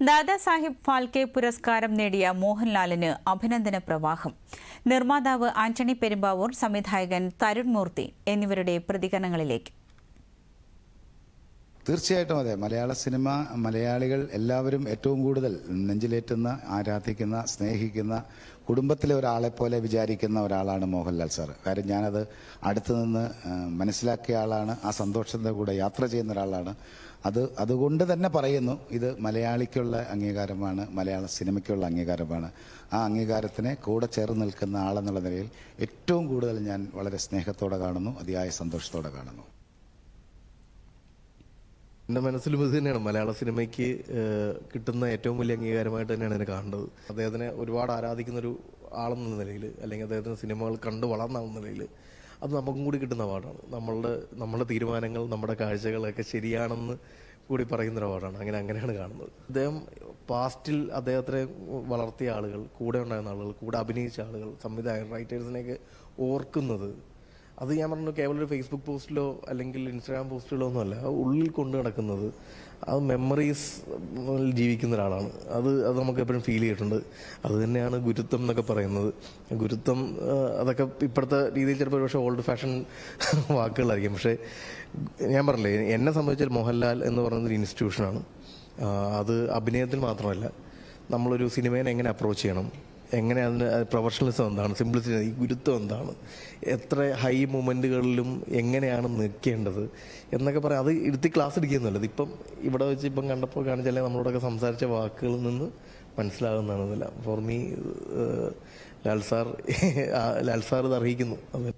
ദാദാസാഹിബ് ഫാൽക്കെ പുരസ്കാരം നേടിയ മോഹൻലാലിന് അഭിനന്ദന പ്രവാഹം. നിർമ്മാതാവ് ആന്റണി പെരുമ്പാവൂർ, സംവിധായകൻ തരുൺ മൂർത്തി എന്നിവരുടെ പ്രതികരണങ്ങളിലേക്ക്. തീർച്ചയായിട്ടും അതെ. മലയാള സിനിമ, മലയാളികൾ എല്ലാവരും ഏറ്റവും കൂടുതൽ നെഞ്ചിലേറ്റുന്ന, ആരാധിക്കുന്ന, സ്നേഹിക്കുന്ന, കുടുംബത്തിലെ ഒരാളെപ്പോലെ വിചാരിക്കുന്ന ഒരാളാണ് മോഹൻലാൽ സാർ. കാര്യം ഞാനത് അടുത്തു നിന്ന് മനസ്സിലാക്കിയ ആളാണ്. ആ സന്തോഷത്തിൻ്റെ കൂടെ യാത്ര ചെയ്യുന്ന ഒരാളാണ്. അതുകൊണ്ട് തന്നെ പറയുന്നു, ഇത് മലയാളിക്കുള്ള അംഗീകാരമാണ്, മലയാള സിനിമയ്ക്കുള്ള അംഗീകാരമാണ്. ആ അംഗീകാരത്തിനെ കൂടെ ചേർന്ന് നിൽക്കുന്ന ആളെന്നുള്ള നിലയിൽ ഏറ്റവും കൂടുതൽ ഞാൻ വളരെ സ്നേഹത്തോടെ കാണുന്നു, അതിയായ സന്തോഷത്തോടെ കാണുന്നു. എൻ്റെ മനസ്സിലും ഇത് തന്നെയാണ്. മലയാള സിനിമയ്ക്ക് കിട്ടുന്ന ഏറ്റവും വലിയ അംഗീകാരമായിട്ട് തന്നെയാണ് എന്നെ കാണേണ്ടത്. അദ്ദേഹത്തിനെ ഒരുപാട് ആരാധിക്കുന്നൊരു ആളെന്ന നിലയിൽ, അല്ലെങ്കിൽ അദ്ദേഹത്തിൻ്റെ സിനിമകൾ കണ്ടു വളർന്ന നിലയിൽ അത് നമുക്കും കൂടി കിട്ടുന്ന അവാർഡാണ്. നമ്മളുടെ തീരുമാനങ്ങൾ, നമ്മുടെ കാഴ്ചകളൊക്കെ ശരിയാണെന്ന് കൂടി പറയുന്നൊരു അവാർഡാണ്. അങ്ങനെയാണ് കാണുന്നത്. അദ്ദേഹം പാസ്റ്റിൽ അദ്ദേഹത്തെ വളർത്തിയ ആളുകൾ, കൂടെ ഉണ്ടായിരുന്ന ആളുകൾ, കൂടെ അഭിനയിച്ച ആളുകൾ, സംവിധായകർ, റൈറ്റേഴ്സിനെയൊക്കെ ഓർക്കുന്നത്, അത് ഞാൻ പറഞ്ഞു കേവലം ഒരു ഫേസ്ബുക്ക് പോസ്റ്റിലോ അല്ലെങ്കിൽ ഇൻസ്റ്റാഗ്രാം പോസ്റ്റിലോ ഒന്നുമല്ല. ഉള്ളിൽ കൊണ്ടു നടക്കുന്നത്, അത് മെമ്മറീസ് ജീവിക്കുന്ന ഒരാളാണ്. അത് നമുക്ക് എപ്പോഴും ഫീൽ ചെയ്തിട്ടുണ്ട്. അത് തന്നെയാണ് ഗുരുത്വം എന്നൊക്കെ പറയുന്നത്. ഗുരുത്വം അതൊക്കെ ഇപ്പോഴത്തെ രീതിയിൽ ചിലപ്പോൾ പക്ഷേ ഓൾഡ് ഫാഷൻ വാക്കുകളായിരിക്കും. പക്ഷേ ഞാൻ പറഞ്ഞില്ലേ, എന്നെ സംബന്ധിച്ചാൽ മോഹൻലാൽ എന്ന് പറയുന്നൊരു ഇൻസ്റ്റിറ്റ്യൂഷനാണ്. അത് അഭിനയത്തിൽ മാത്രമല്ല, നമ്മളൊരു സിനിമേനെ എങ്ങനെ അപ്രോച്ച് ചെയ്യണം, എങ്ങനെ അതിന് പ്രൊഫഷണലിസം എന്താണ്, സിംപ്ലിസിറ്റി, ഈ ഗുരുത്വം എന്താണ്, എത്ര ഹൈ മൊമെൻറ്റുകളിലും എങ്ങനെയാണ് നിൽക്കേണ്ടത് എന്നൊക്കെ പറയാം. അത് ഇരുത്തി ക്ലാസ് എടുക്കുകയൊന്നുമല്ല. ഇതിപ്പം ഇവിടെ വെച്ച് ഇപ്പം കണ്ടപ്പോൾ കാണിച്ചാലേ നമ്മളോടൊക്കെ സംസാരിച്ച വാക്കുകളിൽ നിന്ന് മനസ്സിലാകുന്നതാണെന്നില്ല. ഫോർ മീ ലാൽ സാർ ഇത് അർഹിക്കുന്നു. അത്